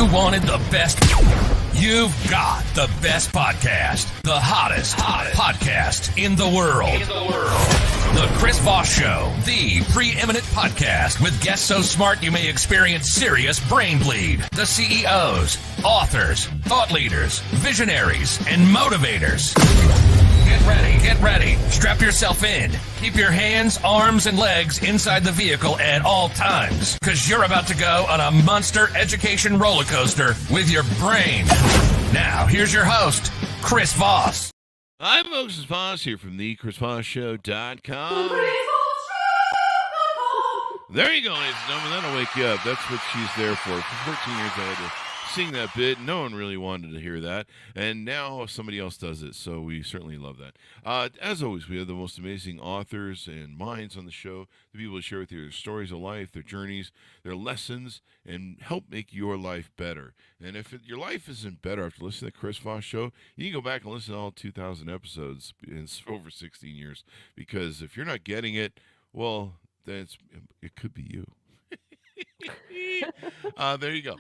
You wanted the best. You've got the best podcast, the hottest podcast in the world. The Chris Voss Show, the preeminent podcast with guests so smart you may experience serious brain bleed. The CEOs, authors, thought leaders, visionaries, and motivators. Get ready. Strap yourself in. Keep your hands, arms, and legs inside the vehicle at all times, because you're about to go on a monster education roller coaster with your brain. Now, here's your host, Chris Voss. Hi, folks. It's Voss here from the ChrisVossShow.com. There you go, ladies and gentlemen. That'll wake you up. That's what she's there for. For 14 years, I had to sing that bit. No one really wanted to hear that. And now somebody else does it, so we certainly love that. As always, we have the most amazing authors and minds on the show to be able to share with you their stories of life, their journeys, their lessons, and help make your life better. And if your life isn't better after listening to the Chris Voss Show, you can go back and listen to all 2,000 episodes in over 16 years. Because if you're not getting it, well, then it could be you. There you go.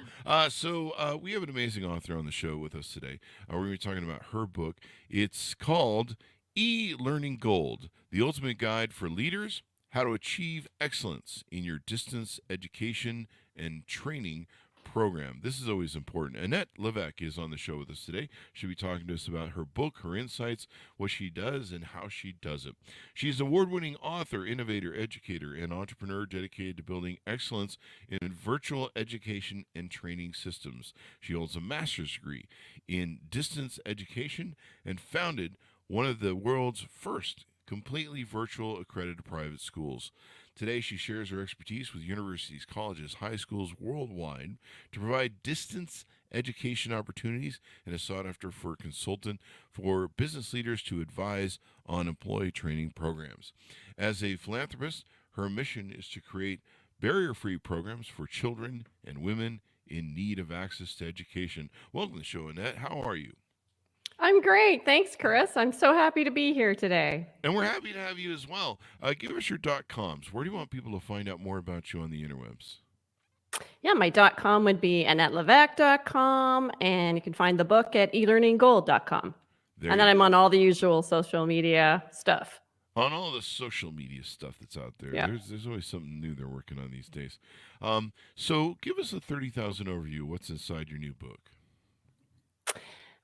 So we have an amazing author on the show with us today. We're going to be talking about her book. It's called Elearning Gold, the ultimate guide for leaders, how to achieve excellence in your distance education and training program. This is always important. Annette Levesque is on the show with us today. She'll be talking to us about her book, her insights, what she does, and how she does it. She's an award-winning author, innovator, educator, and entrepreneur dedicated to building excellence in virtual education and training systems. She holds a master's degree in distance education and founded one of the world's first completely virtual accredited private schools. Today, she shares her expertise with universities, colleges, high schools worldwide to provide distance education opportunities and is sought after for a consultant for business leaders to advise on employee training programs. As a philanthropist, her mission is to create barrier-free programs for children and women in need of access to education. Welcome to the show, Annette. How are you? I'm great. Thanks, Chris. I'm so happy to be here today. And we're happy to have you as well. Give us your .coms. Where do you want people to find out more about you on the interwebs? Yeah, my .com would be AnnetteLevesque.com, and you can find the book at elearninggold.com. And then I'm on all the usual social media stuff. On all the social media stuff that's out there. Yeah. There's always something new they're working on these days. So give us a 30,000 overview of what's inside your new book.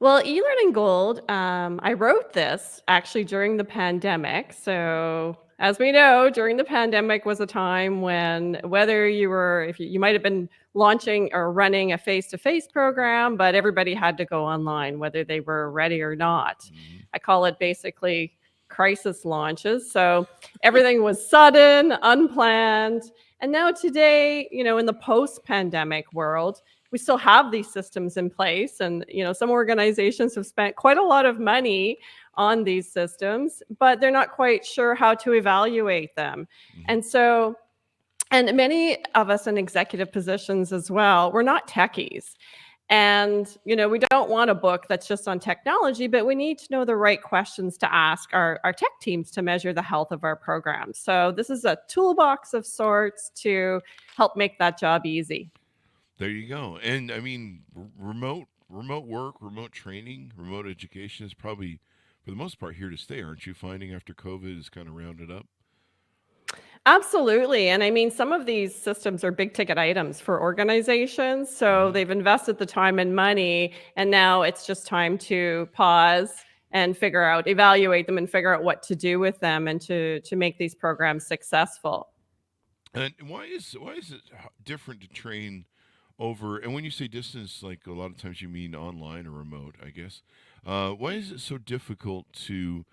Well, Elearning Gold, I wrote this actually during the pandemic. So as we know, during the pandemic was a time when whether you might have been launching or running a face-to-face program, but everybody had to go online, whether they were ready or not. Mm-hmm. I call it basically crisis launches. So everything was sudden, unplanned. And now today, in the post-pandemic world, we still have these systems in place. And, some organizations have spent quite a lot of money on these systems, but they're not quite sure how to evaluate them. Mm-hmm. And many of us in executive positions as well, we're not techies. And, we don't want a book that's just on technology, but we need to know the right questions to ask our tech teams to measure the health of our program. So this is a toolbox of sorts to help make that job easy. There you go. And I mean, remote work, remote training, remote education is probably, for the most part, here to stay. Aren't you finding after COVID is kind of rounded up? Absolutely. And I mean, some of these systems are big ticket items for organizations. So they've invested the time and money, and now it's just time to pause and evaluate them and figure out what to do with them and to make these programs successful. And why is it different to train over, and when you say distance, like a lot of times you mean online or remote, I guess. Why is it so difficult to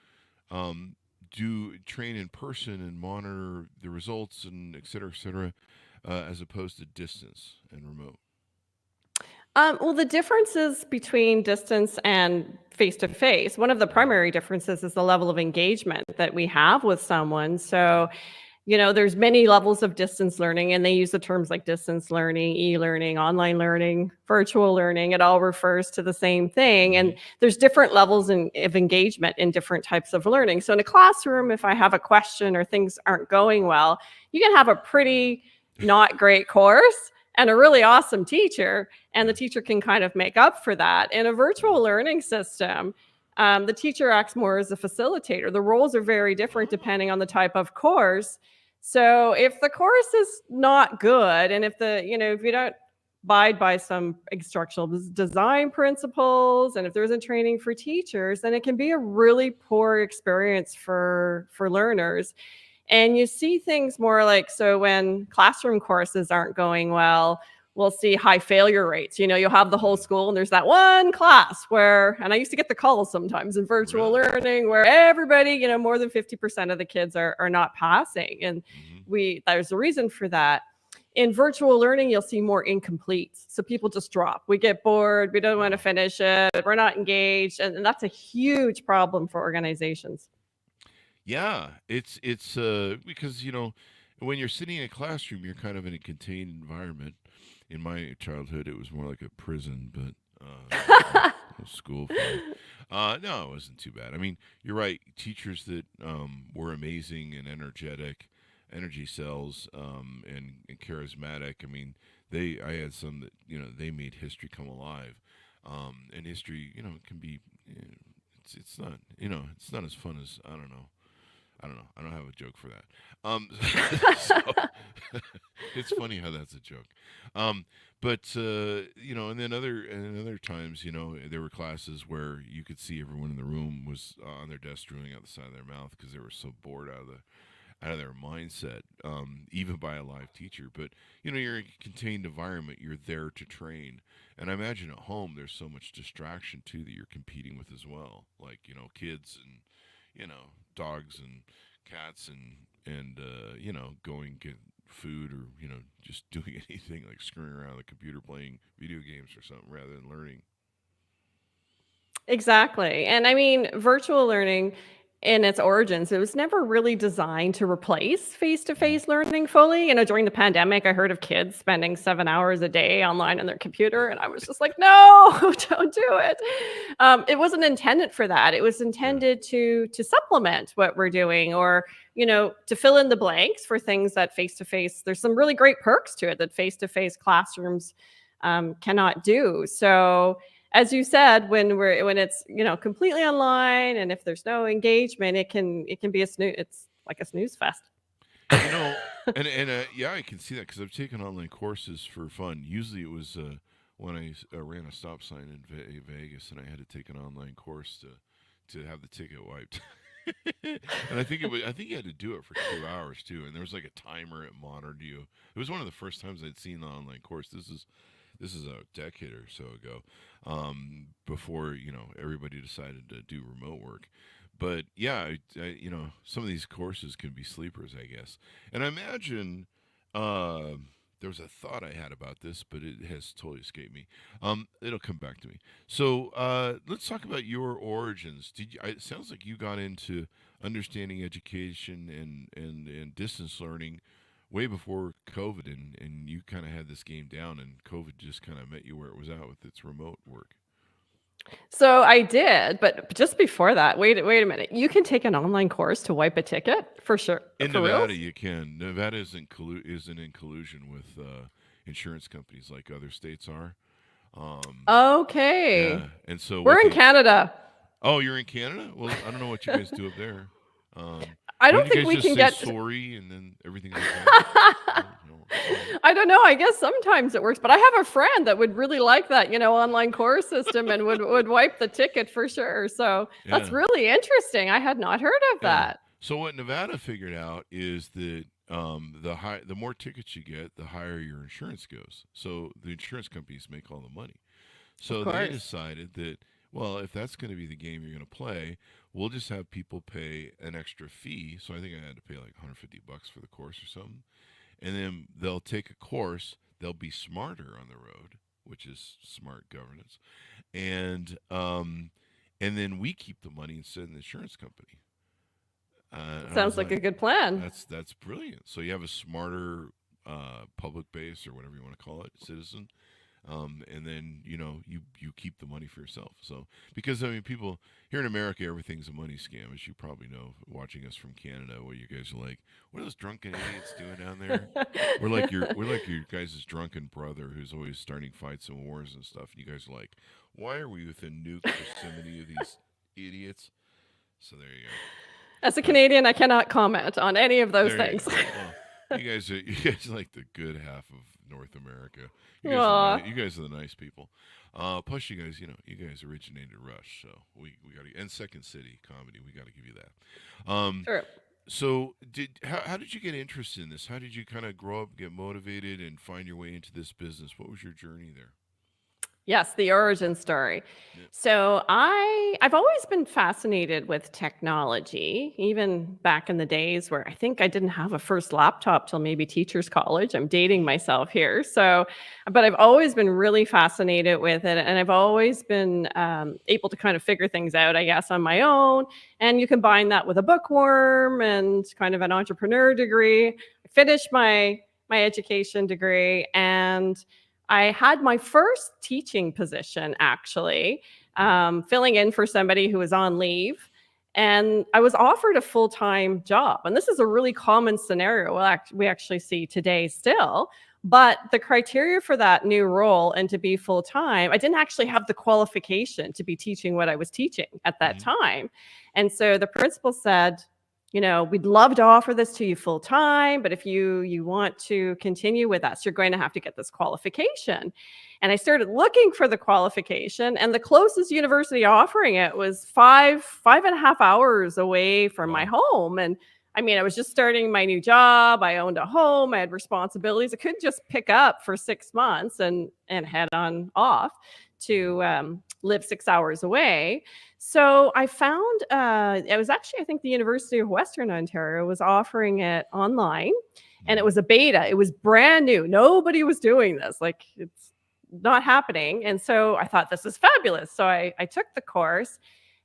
train in person and monitor the results and et cetera, as opposed to distance and remote? Well, the differences between distance and face-to-face, one of the primary differences is the level of engagement that we have with someone. So, there's many levels of distance learning, and they use the terms like distance learning, e-learning, online learning, virtual learning. It all refers to the same thing. And there's different levels of engagement in different types of learning. So in a classroom, if I have a question or things aren't going well, you can have a pretty not great course. and a really awesome teacher, and the teacher can kind of make up for that. In a virtual learning system, the teacher acts more as a facilitator. The roles are very different depending on the type of course. So if the course is not good, and if you don't abide by some instructional design principles, and if there isn't training for teachers, then it can be a really poor experience for learners. And you see things more like, so when classroom courses aren't going well, we'll see high failure rates. You'll have the whole school and there's that one class where, and I used to get the calls sometimes in virtual learning where everybody, more than 50% of the kids are not passing. And there's a reason for that. In virtual learning, you'll see more incompletes. So people just drop. We get bored. We don't want to finish it. We're not engaged. And that's a huge problem for organizations. Yeah, it's because when you're sitting in a classroom, you're kind of in a contained environment. In my childhood, it was more like a prison, but school. No, it wasn't too bad. I mean, you're right. Teachers that were amazing and energetic, energy cells, and charismatic. I mean, I had some that they made history come alive, and history can be. It's not it's not as fun as I don't know. I don't have a joke for that. So, it's funny how that's a joke. But and then other times, there were classes where you could see everyone in the room was on their desk drooling out the side of their mouth because they were so bored out of their mindset, even by a live teacher. But you're in a contained environment. You're there to train. And I imagine at home there's so much distraction too that you're competing with as well, like kids and dogs and cats and going get food or just doing anything like screwing around the computer playing video games or something rather than learning. Exactly. And I mean, virtual learning in its origins, it was never really designed to replace face-to-face learning fully. During the pandemic, I heard of kids spending 7 hours a day online on their computer, and I was just like, no, don't do it. It wasn't intended for that. It was intended to supplement what we're doing, or to fill in the blanks for things that face-to-face. There's some really great perks to it that face-to-face classrooms cannot do. So, as you said, when it's completely online, and if there's no engagement, it can be it's like a snooze fest. Yeah, I can see that because I've taken online courses for fun. Usually, it was when I ran a stop sign in Vegas, and I had to take an online course to have the ticket wiped. And I think you had to do it for 2 hours too, and there was like a timer it monitored you. It was one of the first times I'd seen the online course. This is a decade or so ago, before everybody decided to do remote work. But yeah, some of these courses can be sleepers, I guess. And I imagine there was a thought I had about this, but it has totally escaped me. It'll come back to me. So let's talk about your origins. It sounds like you got into understanding education and distance learning way before COVID, and you kind of had this game down, and COVID just kind of met you where it was at with its remote work. So I did, but just before that, wait a minute. You can take an online course to wipe a ticket for sure. In for Nevada, reals? you can. Nevada isn't in collusion with insurance companies like other states are. Okay. Yeah, and so We're in Canada. Oh, you're in Canada? Well, I don't know what you guys do up there. I Don't don't you think guys we just can say get. sorry and then everything like that? No. I don't know. I guess sometimes it works, but I have a friend that would really like that, online course system, and would wipe the ticket for sure. So that's Yeah. really interesting. I had not heard of Yeah. that. So what Nevada figured out is that the more tickets you get, the higher your insurance goes. So the insurance companies make all the money. So Of they course. decided that, well, if that's going to be the game you're going to play, we'll just have people pay an extra fee. So I think I had to pay like $150 for the course or something. And then they'll take a course. They'll be smarter on the road, which is smart governance. And then we keep the money instead of the insurance company. And I was Sounds like a like, good plan. that's brilliant. So you have a smarter public base or whatever you want to call it, citizen, and then you keep the money for yourself. So because I mean, people here in America, everything's a money scam, as you probably know, watching us from Canada, where you guys are like, what are those drunken idiots doing down there? We're like your guys' drunken brother who's always starting fights and wars and stuff. And you guys are like, why are we within nuke proximity of these idiots? So there you go. As a But Canadian, I cannot comment on any of those there you things. go. Well, you guys are like the good half of North America. Aw. You guys are the nice people. Plus, you guys originated Rush, so we got to, and Second City comedy. We got to give you that. True. So how did you get interested in this? How did you kind of grow up, get motivated, and find your way into this business? What was your journey there? Yes, the origin story. Yeah. So I've always been fascinated with technology, even back in the days where I think I didn't have a first laptop till maybe teachers college. I'm dating myself here. So, but I've always been really fascinated with it, and I've always been able to kind of figure things out, I guess, on my own. And you combine that with a bookworm and kind of an entrepreneur degree. I finished my education degree, and I had my first teaching position actually, filling in for somebody who was on leave. And I was offered a full time job. And this is a really common scenario we actually see today still. But the criteria for that new role and to be full time, I didn't actually have the qualification to be teaching what I was teaching at that Mm-hmm. time. And so the principal said, we'd love to offer this to you full time, but if you want to continue with us, you're going to have to get this qualification. And I started looking for the qualification, and the closest university offering it was 5.5 hours away from my Wow. home. And I mean, I was just starting my new job. I owned a home. I had responsibilities. I couldn't just pick up for 6 months and head on off to live 6 hours away. So I found it was actually, I think, the University of Western Ontario was offering it online, and it Mm-hmm. was a beta. It was brand new. Nobody was doing this. Like, it's not happening. And so I thought, this is fabulous. So I took the course,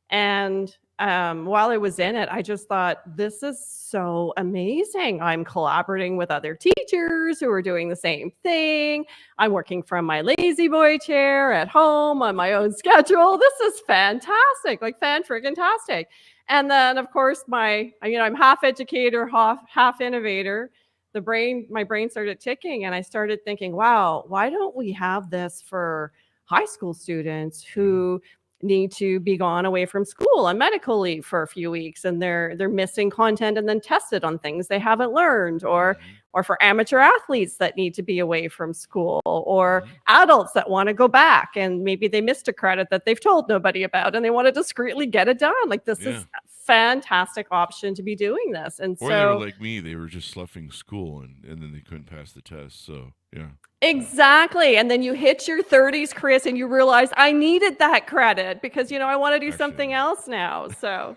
and while I was in it, I just thought, this is so amazing. I'm collaborating with other teachers who are doing the same thing. I'm working from my lazy boy chair at home on my own schedule. This is fantastic, like fan-friggin-tastic. And then, of course, I'm half educator, half innovator. My brain started ticking, and I started thinking, wow, why don't we have this for high school students who need to be gone away from school on medical leave for a few weeks, and they're missing content and then tested on things they haven't learned, Mm-hmm. or for amateur athletes that need to be away from school, or Mm-hmm. adults that want to go back and maybe they missed a credit that they've told nobody about and they want to discreetly get it done. Like, this Yeah. is a fantastic option to be doing this. And Or they were so like me; they were just sloughing school, and then they couldn't pass the test. So yeah. exactly. And then you hit your 30s, Chris, and you realize, I needed that credit because, I want to do Actually, something no. else now. So,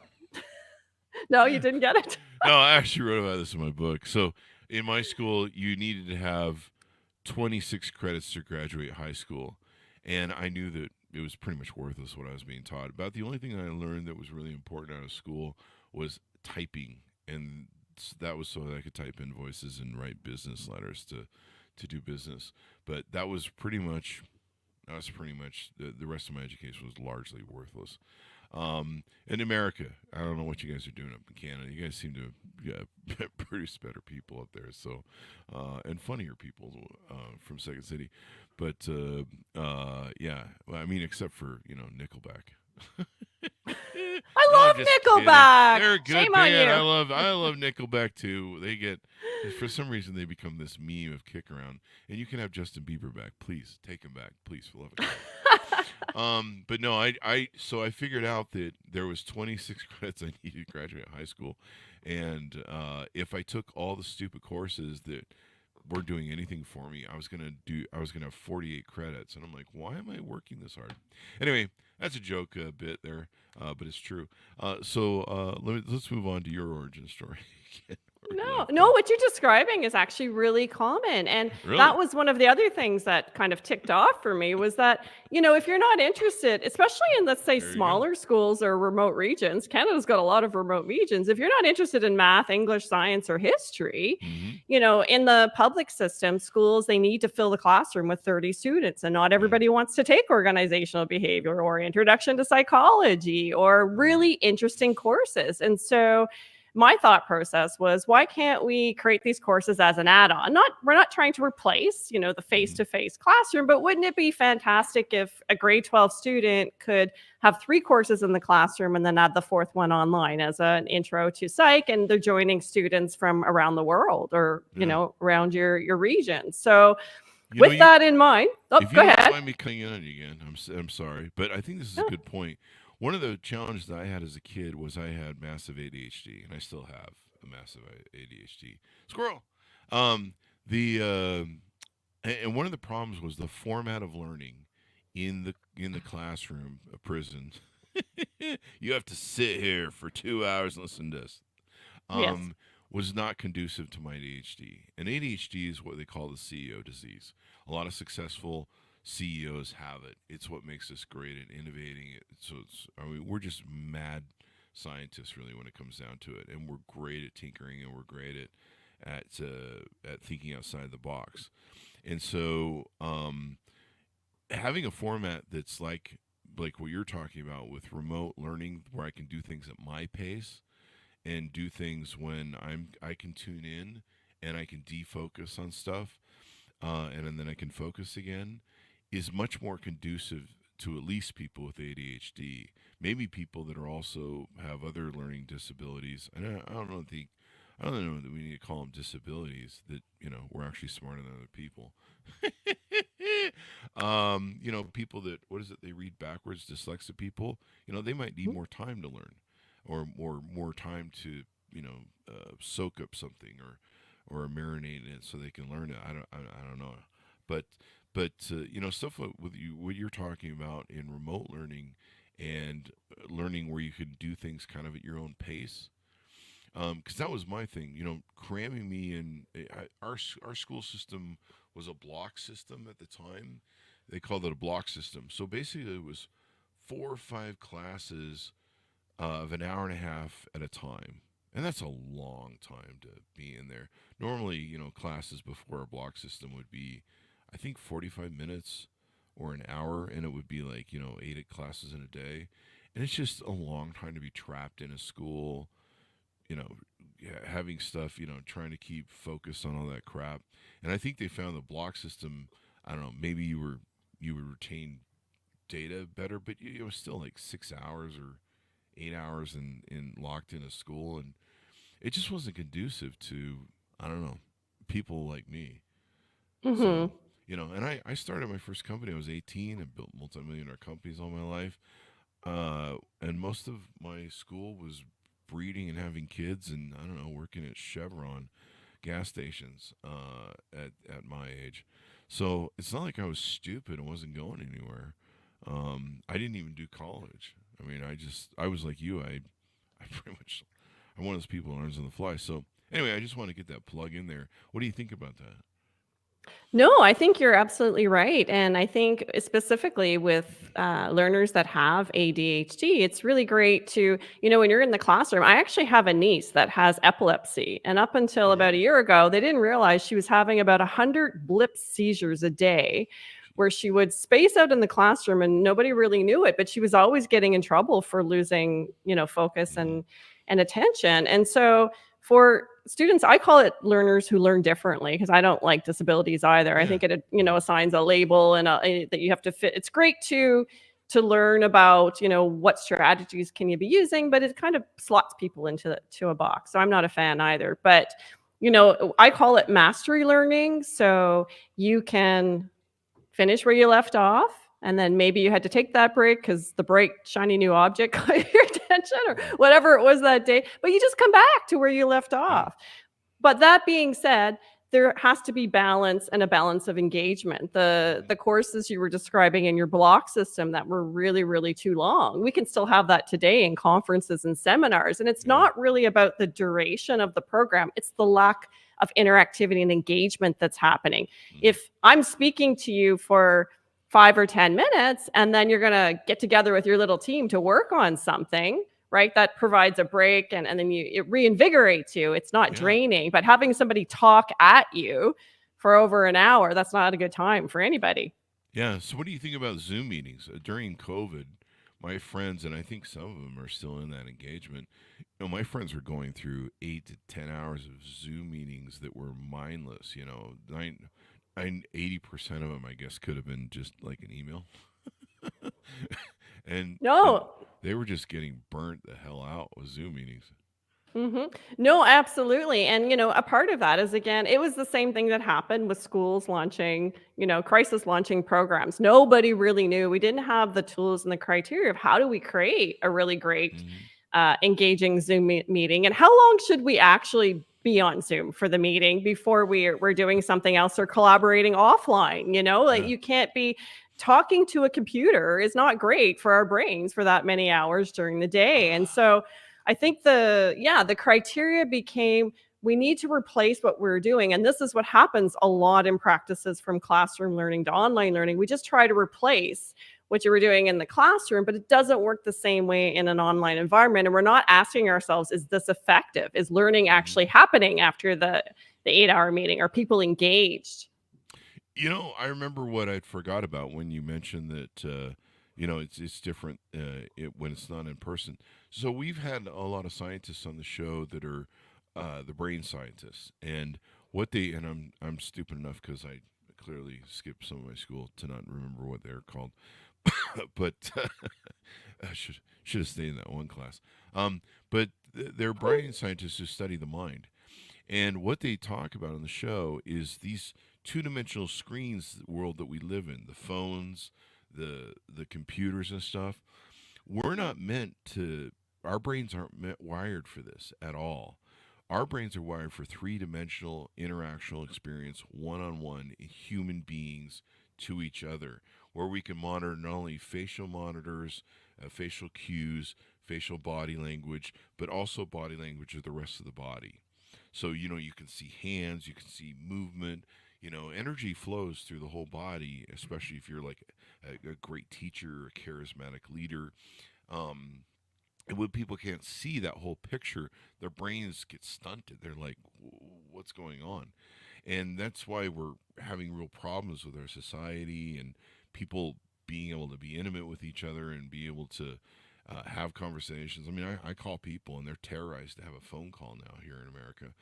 no, you didn't get it. No, I actually wrote about this in my book. So in my school, you needed to have 26 credits to graduate high school, and I knew that it was pretty much worthless what I was being taught. About the only thing I learned that was really important out of school was typing, and that was so that I could type invoices and write business letters to do business. But that was pretty much the rest of my education was largely worthless. In America, I don't know what you guys are doing up in Canada. You guys seem to produce better people up there, so and funnier people from Second City. But yeah, well, I mean, except for Nickelback. I No, I'm love just kidding. Nickelback. They're a good Shame on band. you. I love Nickelback too. For some reason they become this meme of kick around. And you can have Justin Bieber back, please. Take him back, please, for love of God. But no, so I figured out that there was 26 credits I needed to graduate high school, and if I took all the stupid courses that weren't doing anything for me, I was gonna have 48 credits, and I'm like, why am I working this hard? Anyway, that's a joke bit there, but it's true. So let's move on to your origin story. No, what you're describing is actually really common. And Really? that was one of the other things that kind of ticked off for me was that, if you're not interested, especially in, let's say, There you go. smaller schools or remote regions, Canada's got a lot of remote regions. If you're not interested in math, English, science, or history, Hmm. in the public system, schools, they need to fill the classroom with 30 students, and not everybody wants to take organizational behavior or introduction to psychology or really interesting courses. And so my thought process was, why can't we create these courses as an add-on? We're not trying to replace, the face-to-face classroom, but wouldn't it be fantastic if a grade 12 student could have 3 courses in the classroom and then add the 4th one online as an intro to psych, and they're joining students from around the world or, Yeah. around your region. So You know, with that in mind, if you go don't ahead. mind me cutting in on you again, I'm sorry, but I think this is a No. good point. One of the challenges that I had as a kid was I had massive ADHD, and I still have a massive ADHD. Squirrel. The and one of the problems was the format of learning in the classroom, a prison. You have to sit here for 2 hours and listen to this. Yes. Was not conducive to my ADHD. And ADHD is what they call the CEO disease. A lot of successful CEOs have it. It's what makes us great at innovating. We're just mad scientists, really, when it comes down to it. And we're great at tinkering, and we're great at thinking outside the box. And so, having a format that's like what you're talking about with remote learning, where I can do things at my pace and do things when I can tune in and I can defocus on stuff, and then I can focus again, is much more conducive to at least people with ADHD. Maybe people that are also have other learning disabilities. And I don't know that we need to call them disabilities. That we're actually smarter than other people. People that, what is it? They read backwards. Dyslexic people. They might need more time to learn, or more time to soak up something or marinate in it so they can learn it. I don't know, but stuff what you're talking about in remote learning and learning where you can do things kind of at your own pace. Because that was my thing, cramming me in. Our school system was a block system at the time. They called it a block system. So basically, it was 4 or 5 classes of an hour and a half at a time. And that's a long time to be in there. Normally, classes before a block system would be, I think, 45 minutes or an hour, and it would be like, 8 classes in a day. And it's just a long time to be trapped in a school, having stuff, trying to keep focus on all that crap. And I think they found the block system, I don't know, maybe you would retain data better, but it was still like 6 hours or 8 hours in locked in a school, and it just wasn't conducive to, I don't know, people like me. Mm-hmm. So, and I started my first company. I was 18 and built multi-millionaire companies all my life. And most of my school was breeding and having kids, and I don't know, working at Chevron gas stations at my age. So it's not like I was stupid and wasn't going anywhere. I didn't even do college. I mean, I was like you. I pretty much, I'm one of those people who learns on the fly. So anyway, I just want to get that plug in there. What do you think about that? No, I think you're absolutely right. And I think specifically with learners that have ADHD, it's really great to, when you're in the classroom. I actually have a niece that has epilepsy. And up until Oh, about a really? year ago, they didn't realize she was having about 100 blip seizures a day, where she would space out in the classroom and nobody really knew it, but she was always getting in trouble for losing, focus and attention. And so for students, I call it learners who learn differently, because I don't like disabilities either. I Yeah. think it, assigns a label and that you have to fit. It's great to learn about, what strategies can you be using, but it kind of slots people into a box. So I'm not a fan either. But, I call it mastery learning. So you can finish where you left off, and then maybe you had to take that break because the bright shiny new object caught your attention or whatever it was that day, but you just come back to where you left Yeah. off. But that being said, there has to be balance and a balance of engagement. The courses you were describing in your block system that were really, really too long, we can still have that today in conferences and seminars. And it's Yeah. not really about the duration of the program, it's the lack of interactivity and engagement that's happening. If I'm speaking to you for 5 or 10 minutes, and then you're going to get together with your little team to work on something, right? That provides a break, and then it reinvigorates you. It's not Yeah. draining, but having somebody talk at you for over an hour, that's not a good time for anybody. Yeah. So, what do you think about Zoom meetings during COVID? My friends, and I think some of them are still in that engagement. My friends were going through 8 to 10 hours of Zoom meetings that were mindless. 80% of them, I guess, could have been just like an email, and No. they were just getting burnt the hell out with Zoom meetings. No, absolutely. And, a part of that is, again, it was the same thing that happened with schools launching, crisis launching programs. Nobody really knew. We didn't have the tools and the criteria of how do we create a really great, Hmm. engaging Zoom meeting, and how long should we actually be on Zoom for the meeting before we're doing something else or collaborating offline. Like, Yeah. you can't be talking to a computer is not great for our brains for that many hours during the day. And so I think the criteria became, we need to replace what we're doing. And this is what happens a lot in practices from classroom learning to online learning. We just try to replace what you were doing in the classroom, but it doesn't work the same way in an online environment. And we're not asking ourselves, is this effective? Is learning Hmm. actually happening after the 8-hour meeting? Are people engaged? I remember what I'd forgot about when you mentioned that. It's different when it's not in person. So we've had a lot of scientists on the show that are the brain scientists, and I'm stupid enough because I clearly skipped some of my school to not remember what they're called, but I should have stayed in that one class. But they're brain scientists who study the mind. And what they talk about on the show is these two-dimensional screens world that we live in, the phones, the computers and stuff. We're not meant to our brains aren't wired for this at all. Our brains are wired for three-dimensional interactional experience, one-on-one human beings to each other, where we can monitor not only facial monitors, facial cues, facial body language, but also body language of the rest of the body. So, you can see hands, you can see movement, energy flows through the whole body, especially if you're like a great teacher, a charismatic leader. Um, and when people can't see that whole picture, their brains get stunted. They're like, what's going on? And that's why we're having real problems with our society and people being able to be intimate with each other and be able to have conversations. I mean, I call people and they're terrorized to have a phone call now here in America.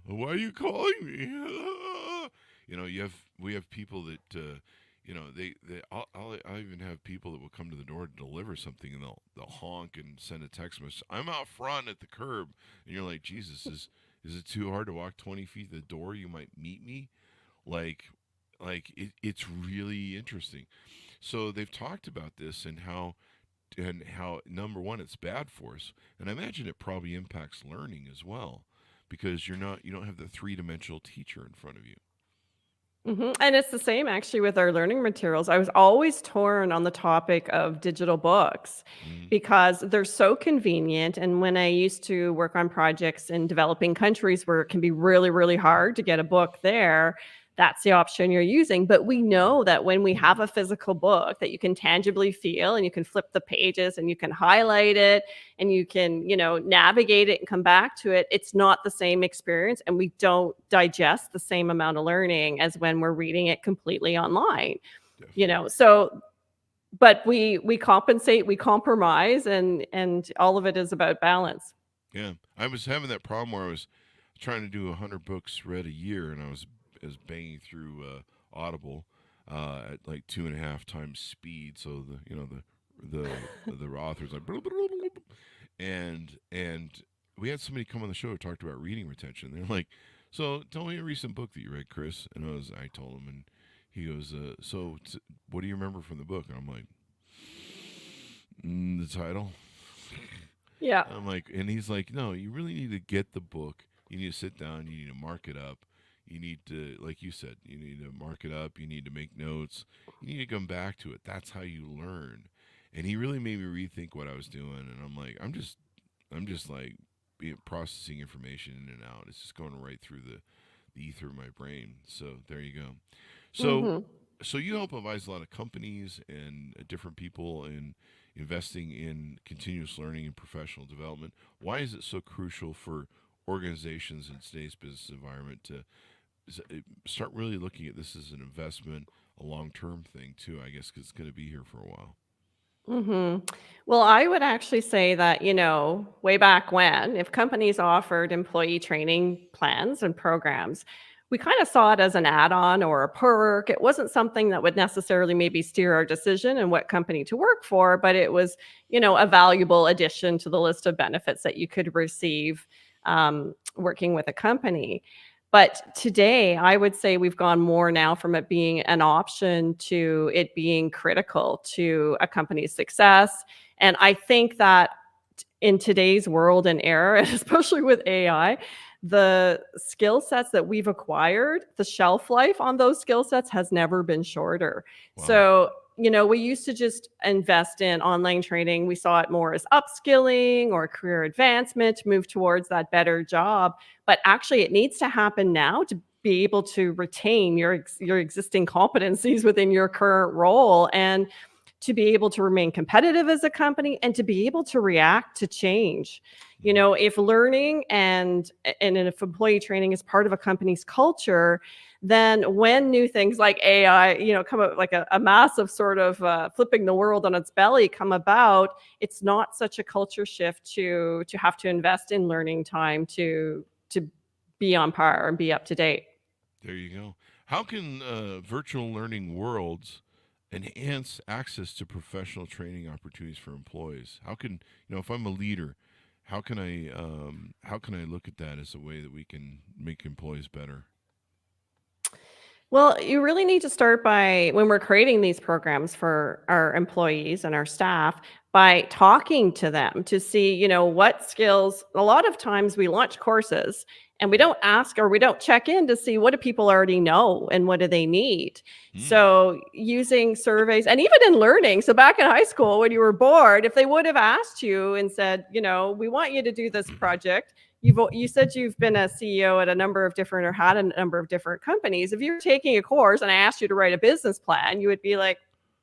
Why are you calling me? We have people that I'll even have people that will come to the door to deliver something, and they'll honk and send a text message. I'm out front at the curb, and you're like, Jesus, is it too hard to walk 20 feet to the door? You might meet me, like it's really interesting. So they've talked about this and how number one, it's bad for us, and I imagine it probably impacts learning as well, because you don't have the three-dimensional teacher in front of you. And it's the same actually with our learning materials. I was always torn on the topic of digital books Mm-hmm. because they're so convenient. And when I used to work on projects in developing countries where it can be really, really hard to get a book there, that's the option you're using. But we know that when we have a physical book that you can tangibly feel and you can flip the pages and you can highlight it and you can, navigate it and come back to it, it's not the same experience. And we don't digest the same amount of learning as when we're reading it completely online. Definitely. So but we compensate, we compromise, and all of it is about balance. Yeah, I was having that problem where I was trying to do 100 books read a year, and I was banging through Audible at like 2.5 times speed. So the author's like, and we had somebody come on the show who talked about reading retention. They're like, so tell me a recent book that you read, Chris. And I told him, and he goes, what do you remember from the book? And I'm like, the title. Yeah. I'm like, and he's like, no, you really need to get the book. You need to sit down. You need to mark it up. You need to, like you said, you need to mark it up. You need to make notes. You need to come back to it. That's how you learn. And he really made me rethink what I was doing. And I'm just like processing information in and out. It's just going right through the ether of my brain. So there you go. So Hmm. so you help advise a lot of companies and different people in investing in continuous learning and professional development. Why is it so crucial for organizations in today's business environment to start really looking at this as an investment, a long-term thing too? I guess because it's going to be here for a while. Hmm. Well, I would actually say that, way back when, if companies offered employee training plans and programs, we kind of saw it as an add on or a perk. It wasn't something that would necessarily maybe steer our decision and what company to work for, but it was, a valuable addition to the list of benefits that you could receive working with a company. But today, I would say we've gone more now from it being an option to it being critical to a company's success. And I think that in today's world and era, and especially with AI, the skill sets that we've acquired, the shelf life on those skill sets has never been shorter. Wow. So, we used to just invest in online training. We saw it more as upskilling or career advancement to move towards that better job. But actually, it needs to happen now to be able to retain your existing competencies within your current role and to be able to remain competitive as a company and to be able to react to change. Mhm. If learning and if employee training is part of a company's culture, then when new things like AI, come up, like a massive sort of flipping the world on its belly come about, it's not such a culture shift to have to invest in learning time to be on par and be up to date. There you go. How can virtual learning worlds enhance access to professional training opportunities for employees? How can if I'm a leader, how can I look at that as a way that we can make employees better? Well, you really need to start by when we're creating these programs for our employees and our staff by talking to them to see, what skills. A lot of times we launch courses and we don't ask or we don't check in to see what do people already know and what do they need. Hmm. So, using surveys and even in learning. So, back in high school when you were bored, if they would have asked you and said, we want you to do this project. You said you've been a CEO at a number of different or had a number of different companies. If you were taking a course and I asked you to write a business plan, you would be like,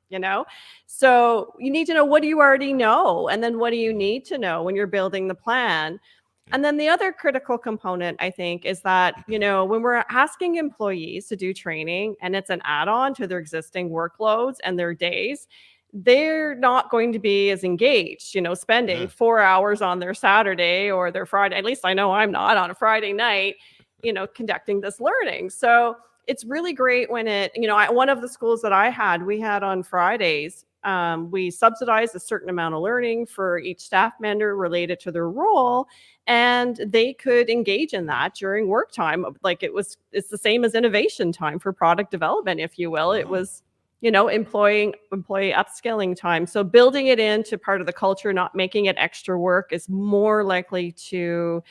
you know. So you need to know, what do you already know, and then what do you need to know when you're building the plan. Yeah. And then the other critical component, I think, is that, when we're asking employees to do training and it's an add-on to their existing workloads and their days, they're not going to be as engaged, spending Yeah. 4 hours on their Saturday or their Friday. At least I know I'm not on a Friday night, conducting this learning. So it's really great when one of the schools that I had, we had on Fridays, we subsidized a certain amount of learning for each staff member related to their role, and they could engage in that during work time. Like it's the same as innovation time for product development, if you will. It Oh. was employee upskilling time. So building it into part of the culture, not making it extra work, is more likely to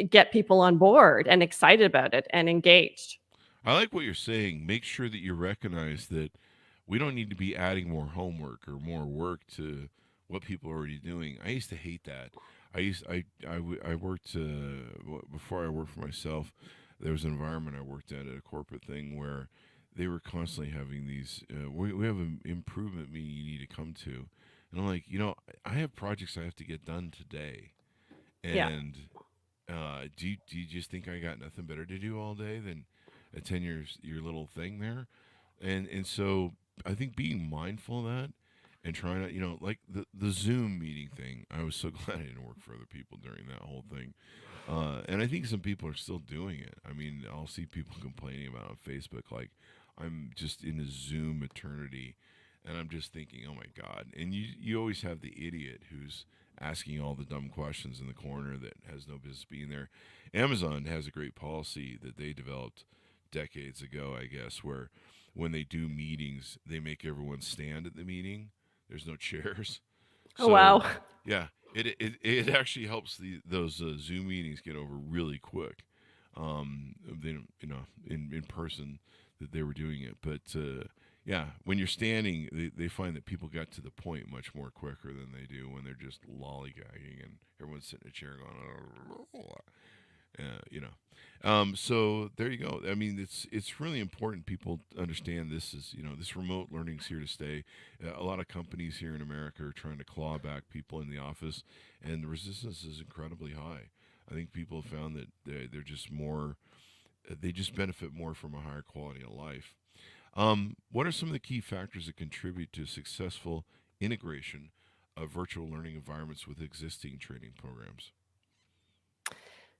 get people on board and excited about it and engaged. I like what you're saying. Make sure that you recognize that we don't need to be adding more homework or more work to what people are already doing. I used to hate that. I worked before I worked for myself. There was an environment I worked at a corporate thing where they were constantly having these. We have an improvement meeting you need to come to, and I'm like, I have projects I have to get done today, Yeah. and do you just think I got nothing better to do all day than attend your little thing there? And so I think being mindful of that and trying to, like the Zoom meeting thing, I was so glad I didn't work for other people during that whole thing. And I think some people are still doing it. I mean, I'll see people complaining about it on Facebook, like, I'm just in a Zoom eternity. And I'm just thinking, oh my God. And you always have the idiot who's asking all the dumb questions in the corner that has no business being there. Amazon has a great policy that they developed decades ago, I guess, where when they do meetings, they make everyone stand at the meeting. There's no chairs. Oh, wow. So, yeah, it actually helps those Zoom meetings get over really quick. they in person that they were doing it. But yeah, when you're standing, they find that people got to the point much more quicker than they do when they're just lollygagging and everyone's sitting in a chair going, so there you go. I mean, it's really important people understand this is this remote learning's here to stay. A lot of companies here in America are trying to claw back people in the office, and the resistance is incredibly high. I think people have found that they're just more, they just benefit more from a higher quality of life. What are some of the key factors that contribute to successful integration of virtual learning environments with existing training programs?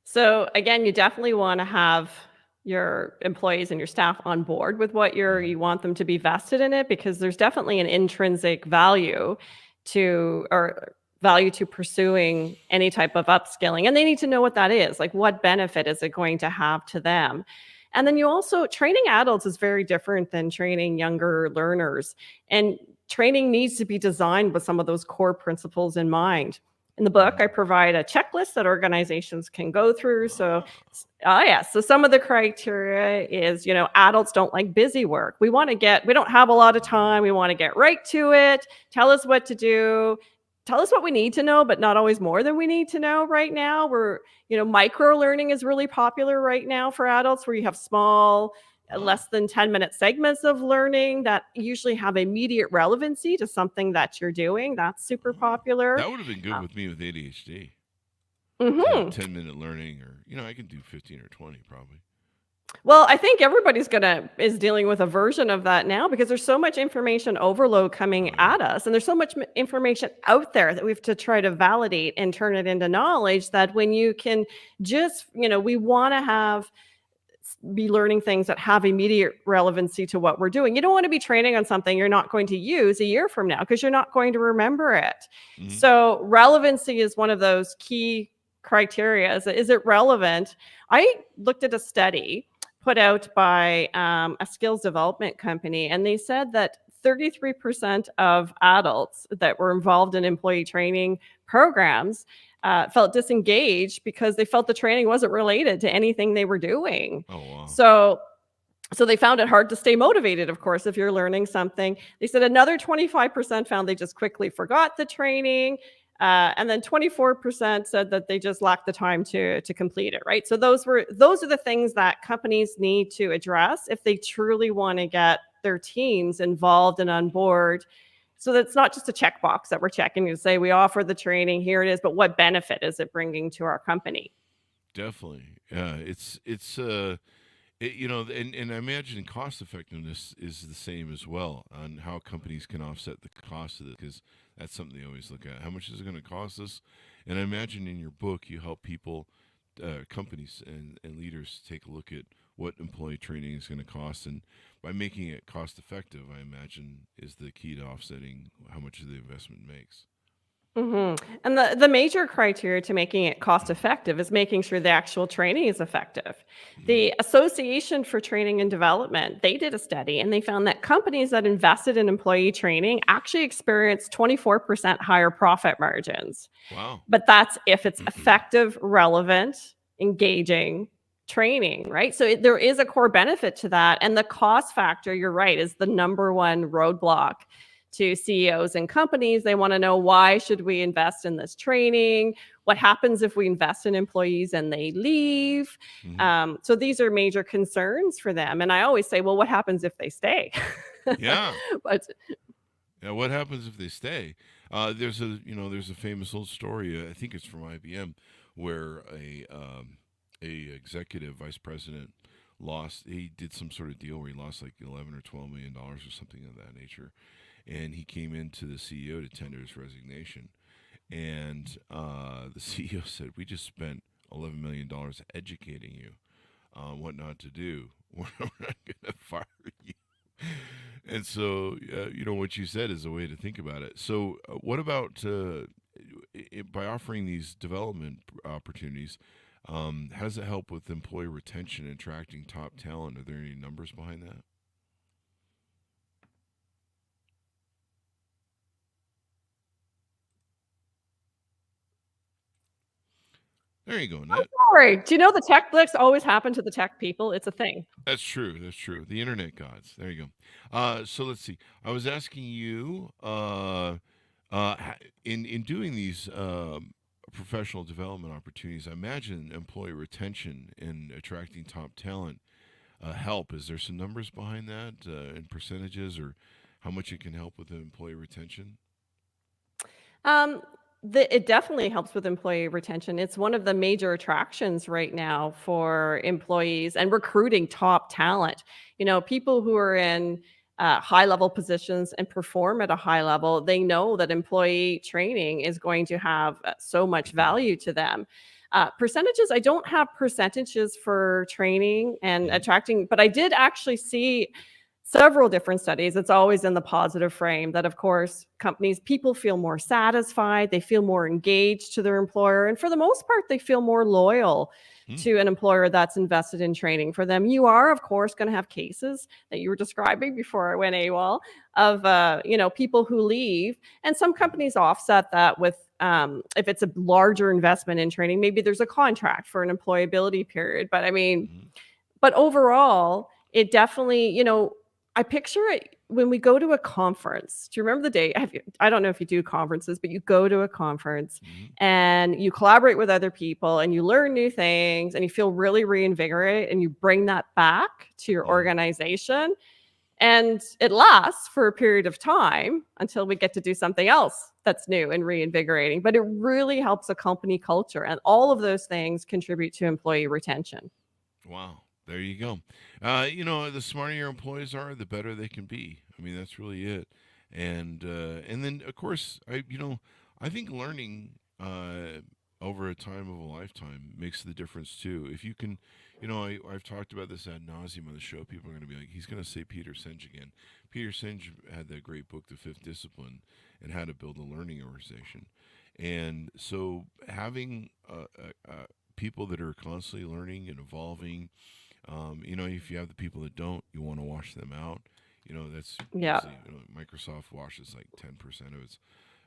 So again, you definitely want to have your employees and your staff on board with what Mhm. you want them to be vested in it, because there's definitely an intrinsic value to pursuing any type of upskilling, and they need to know what that is. Like, what benefit is it going to have to them? And then you also, training adults is very different than training younger learners, and training needs to be designed with some of those core principles in mind. In the book, I Mhm. provide a checklist that organizations can go through. So, Ah, yeah. So some of the criteria is, adults don't like busy work. We don't have a lot of time. We want to get right to it. Tell us what to do. Tell us what we need to know, but not always more than we need to know right now. Micro learning is really popular right now for adults, where you have small, ah. less than 10-minute segments of learning that usually have immediate relevancy to something that you're doing. That's super Oh, popular. that would have been good Uh, with me with ADHD to have mhm. 10-minute learning, or I can do 15 or 20 probably. Well, I think everybody's is dealing with a version of that now, because there's so much information overload coming Oh yeah. at us, and there's so much information out there that we have to try to validate and turn it into knowledge, that when you can just, we want to be learning things that have immediate relevancy to what we're doing. You don't want to be training on something you're not going to use a year from now, because you're not going to remember it. Hmm. So relevancy is one of those key criteria. Is it relevant? I looked at a study put out by a skills development company, and they said that 33% of adults that were involved in employee training programs felt disengaged because they felt the training wasn't related to anything they were doing. Oh wow. So they found it hard to stay motivated, of course, if you're learning something. They said another 25% found they just quickly forgot the training. And then 24% said that they just lacked the time to complete it, right? So those are the things that companies need to address if they truly want to get their teams involved and on board. So that's not just a checkbox that we're checking to say we offer the training, here it is, but what benefit is it bringing to our company? Definitely. And I imagine cost effectiveness is the same as well on how companies can offset the cost of it, because that's something they always look at. How much is it going to cost us? And I imagine in your book you help people, companies and leaders take a look at what employee training is going to cost, and by making it cost effective, I imagine is the key to offsetting how much of the investment makes. And the major criteria to making it cost effective is making sure the actual training is effective. Hmm. The Association for Training and Development, they did a study, and they found that companies that invested in employee training actually experienced 24% higher profit margins. Wow. But that's if it's effective, relevant, engaging training, right? So there is a core benefit to that. And the cost factor, you're right, is the number one roadblock to CEOs and companies. They want to know, why should we invest in this training? What happens if we invest in employees and they leave? Hmm. So these are major concerns for them. And I always say, well, what happens if they stay? Yeah. But Yeah, what happens if they stay? There's a famous old story. I think it's from IBM, where a executive vice president lost. He did some sort of deal where he lost like 11 or $12 million or something of that nature, and he came into the CEO to tender his resignation, and the CEO said, "We just spent $11 million educating you on what not to do. We're not going to fire you." And so, what you said is a way to think about it. So, what about by offering these development opportunities? How does it help with employee retention and attracting top talent? Are there any numbers behind that? There you go, Annette. Sorry. Do you know the tech glitches always happen to the tech people? It's a thing. That's true. That's true. The internet gods. There you go. So let's see. I was asking you, in doing these professional development opportunities, I imagine employee retention and attracting top talent help. Is there some numbers behind that in percentages, or how much it can help with the employee retention? Um, it definitely helps with employee retention. It's one of the major attractions right now for employees and recruiting top talent. People who are in high level positions and perform at a high level, they know that employee training is going to have so much value to them. Percentages, I don't have percentages for training and Hmm. attracting, but I did actually see several different studies. It's always in the positive frame that, of course, people feel more satisfied, they feel more engaged to their employer, and for the most part, they feel more loyal Hmm. to an employer that's invested in training for them. You are, of course, going to have cases that you were describing before I went AWOL of people who leave, and some companies offset that with if it's a larger investment in training, maybe there's a contract for an employability period. But I mean, Hmm. but overall, it definitely, I picture it when we go to a conference. Do you remember the day? I don't know if you do conferences, but you go to a conference Hmm. and you collaborate with other people and you learn new things and you feel really reinvigorated and you bring that back to your Yeah. organization. And it lasts for a period of time until we get to do something else that's new and reinvigorating. But it really helps a company culture. And all of those things contribute to employee retention. Wow. There you go. The smarter your employees are, the better they can be. I mean, that's really it. And then of course, I think learning over a time of a lifetime makes the difference too. If you can, I've talked about this ad nauseum on the show. People are going to be like, he's going to say Peter Senge again. Peter Senge had that great book, The Fifth Discipline, and how to build a learning organization. And so having people that are constantly learning and evolving. If you have the people that don't, you want to wash them out. That's Yeah. usually Microsoft washes like 10% of its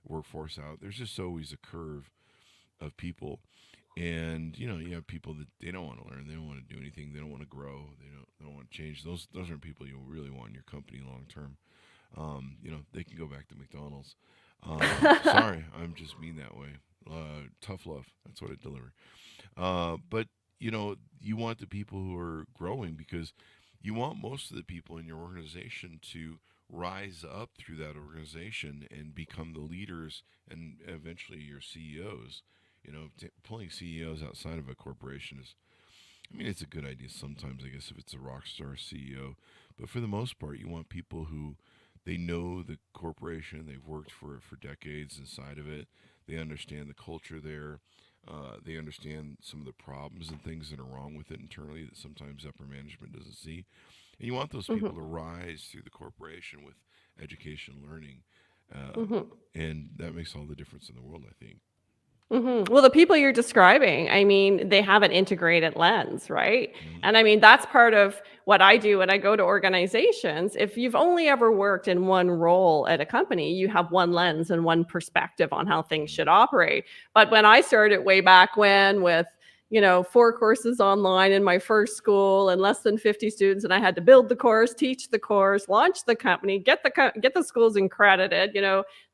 workforce out. There's just always a curve of people, and you have people that they don't want to learn, they don't want to do anything, they don't want to grow, they don't want to change. Those aren't people you really want in your company long term. They can go back to McDonald's. Sorry, I'm just mean that way. Tough love. That's what I deliver. But you want the people who are growing, because you want most of the people in your organization to rise up through that organization and become the leaders and eventually your CEOs. Pulling CEOs outside of a corporation is, I mean, it's a good idea sometimes, I guess, if it's a rock star CEO. But for the most part, you want people who they know the corporation, they've worked for decades inside of it, they understand the culture there, they understand some of the problems and things that are wrong with it internally that sometimes upper management doesn't see. And you want those people to Mhm. rise through the corporation with education, learning, uh, Mhm. and that makes all the difference in the world, I think. Mhm. Well, the people you're describing, I mean, they have an integrated lens, right? Hmm. And I mean, that's part of what I do when I go to organizations. If you've only ever worked in one role at a company, you have one lens and one perspective on how things should Hmm. operate. But when I started way back when with, 4 courses online in my first school and less than 50 students, and I had to build the course, teach the course, launch the company, get the schools accredited,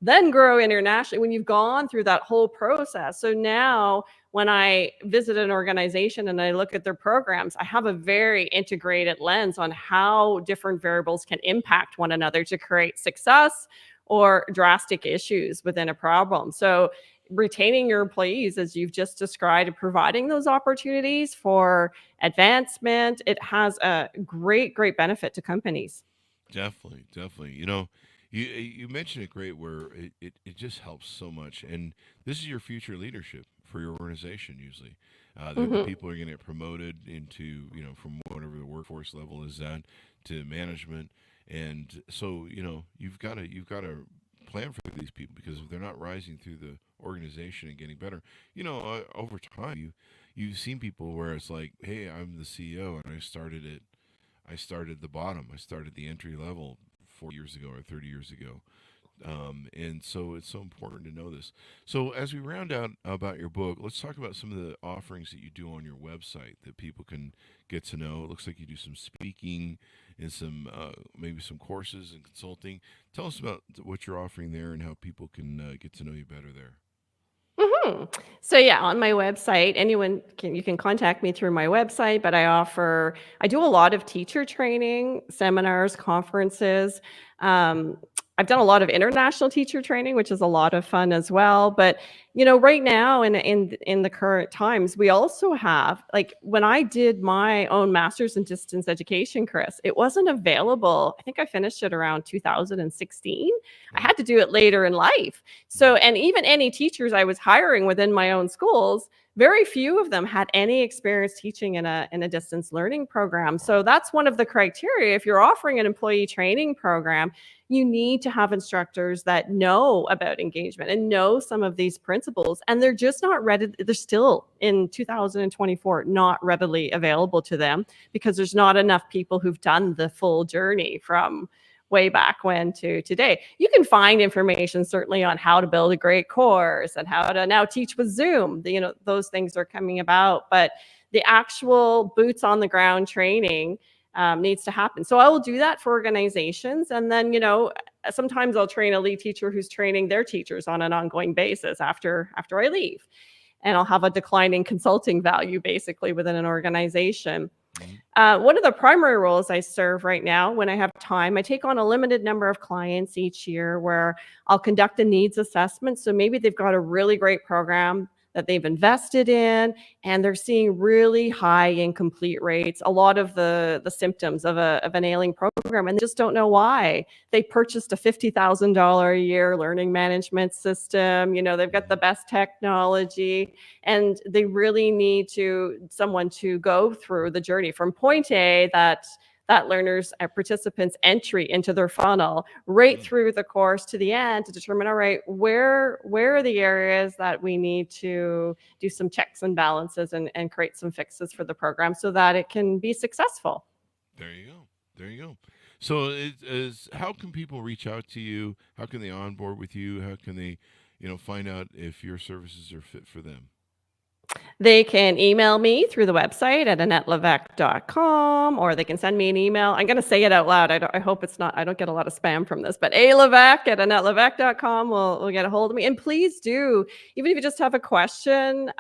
then grow internationally when you've gone through that whole process. So now when I visit an organization and I look at their programs, I have a very integrated lens on how different variables can impact one another to create success or drastic issues within a problem. So retaining your employees, as you've just described, and providing those opportunities for advancement, it has a great benefit to companies. Definitely, definitely. You mentioned it great, where it just helps so much, and this is your future leadership for your organization. Usually, they're the Mhm. people who are going to get promoted into from whatever the workforce level is at to management, and so you've got to plan for these people, because if they're not rising through the organization and getting better, over time you've seen people where it's like, hey, I'm the CEO and I started the bottom. I started the entry level 40 years ago or 30 years ago. And so it's so important to know this. So as we round out about your book, let's talk about some of the offerings that you do on your website that people can get to know. It looks like you do some speaking and some maybe some courses and consulting. Tell us about what you're offering there and how people can get to know you better there. Mhm. So yeah, on my website, anyone can you can contact me through my website, but I do a lot of teacher training, seminars, conferences. Um, I've done a lot of international teacher training, which is a lot of fun as well. But right now in the current times, we also have like when I did my own master's in distance education, Chris, it wasn't available. I think I finished it around 2016. I Wow. had to do it later in life. So, and even any teachers I was hiring within my own schools, very few of them had any experience teaching in a distance learning program. So that's one of the criteria. If you're offering an employee training program, you need to have instructors that know about engagement and know some of these principles. And they're just not ready. They're still in 2024 not readily available to them because there's not enough people who've done the full journey from way back when to today. You can find information certainly on how to build a great course and how to now teach with Zoom. Those things are coming about, but the actual boots on the ground training needs to happen. So I will do that for organizations, and then sometimes I'll train a lead teacher who's training their teachers on an ongoing basis after I leave, and I'll have a declining consulting value basically within an organization. Mhm. One of the primary roles I serve right now, when I have time, I take on a limited number of clients each year where I'll conduct a needs assessment. So maybe they've got a really great program that they've invested in, and they're seeing really high incomplete rates, a lot of the symptoms of an ailing program, and they just don't know why. They purchased a $50,000 a year learning management system. They've got the best technology, and they really need someone to go through the journey from point A, that learners participants entry into their funnel, right Mhm. through the course to the end, to determine, all right, where are the areas that we need to do some checks and balances, and create some fixes for the program so that it can be successful. There you go. There you go. So, how can people reach out to you? How can they onboard with you? How can they, find out if your services are fit for them? They can email me through the website at AnnetteLevesque.com, or they can send me an email. I'm going to say it out loud. I hope I don't get a lot of spam from this, but alevesque at AnnetteLevesque.com will get a hold of me. And please do, even if you just have a question,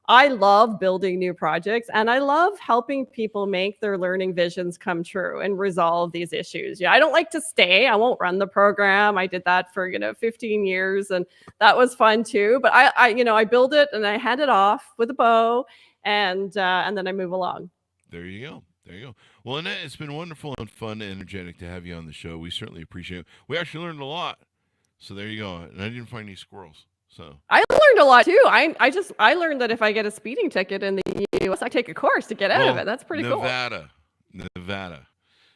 I love building new projects, and I love helping people make their learning visions come true and resolve these issues. Yeah, I don't like to stay. I won't run the program. I did that for 15 years, and that was fun too. But I build it and I hand it off with a bow, and then I move along. There you go. There you go. Well, Annette, it's been wonderful and fun and energetic to have you on the show. We certainly appreciate it. We actually learned a lot. So there you go. And I didn't find any squirrels. So I learned a lot too. I learned that if I get a speeding ticket in the US, I take a course to get out of well, it. That's pretty cool. Nevada.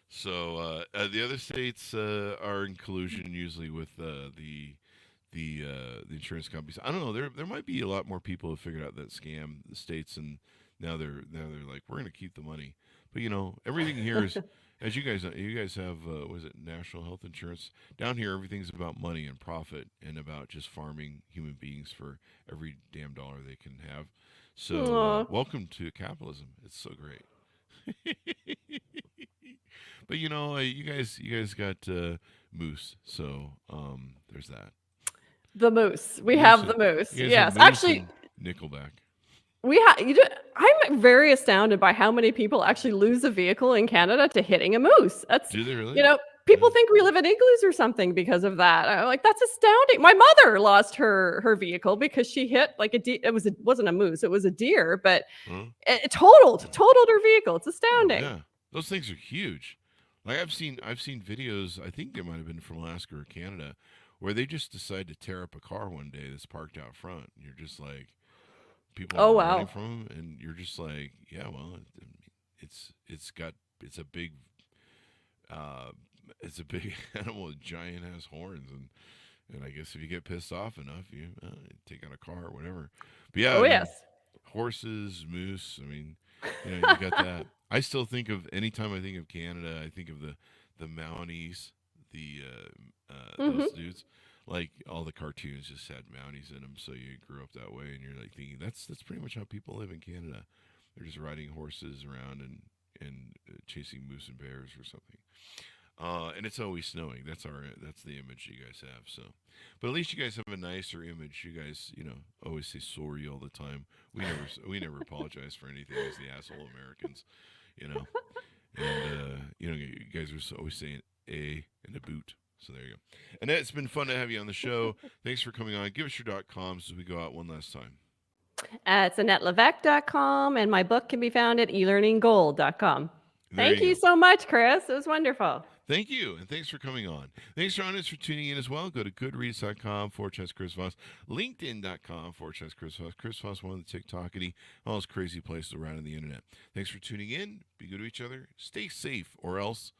So the other states are in collusion usually with the insurance companies. I don't know. There might be a lot more people who figured out that scam the states, and now they're like, we're going to keep the money. But everything here is, as you guys have was it national health insurance down here? Everything's about money and profit and about just farming human beings for every damn dollar they can have. So Aw. welcome to capitalism. It's so great. But you guys got moose, so there's that. The moose. We Moose have and the moose. you guys have Yes, moose actually, and Nickelback. I'm very astounded by how many people actually lose a vehicle in Canada to hitting a moose. That's, Do they really? you know, people think we live in igloos or something because of that. I'm like, that's astounding. My mother lost her vehicle because she hit like a deer. It wasn't a moose, it was a deer, but Huh? it totaled her vehicle. It's Oh astounding. yeah, those things are huge. Like I've seen videos. I think they might have been from Alaska or Canada, where they just decide to tear up a car one day that's parked out front. And you're just like, people Oh are running wow. from them, and you're just like, yeah, well, it's a big uh, it's a big animal with giant ass horns, and I guess if you get pissed off enough, you take out a car or whatever. But yeah, I Oh mean, yes. horses, moose. I mean, you got that. I still think of anytime I think of Canada, I think of the Mounties, Mm-hmm. those dudes. Like all the cartoons just had Mounties in them, so you grew up that way, and you're like thinking that's pretty much how people live in Canada. They're just riding horses around and chasing moose and bears or something. And it's always snowing. That's the image you guys have. So, but at least you guys have a nicer image. You guys, always say sorry all the time. We never apologize for anything as the asshole Americans, you know. And you guys are always saying a and a boot. So there you go. Annette, it's been fun to have you on the show. Thanks for coming on. Give us your .coms as we go out one last time. It's AnnetteLevesque.com, and my book can be found at elearninggold.com. There Thank you you go. so much, Chris. It was wonderful. Thank you, and thanks for coming on. Thanks, John, for tuning in as well. Go to goodreads.com/Chris Voss, LinkedIn.com/Chris Voss, Chris Voss, one of the TikTokity, all those crazy places around on the internet. Thanks for tuning in. Be good to each other. Stay safe, or else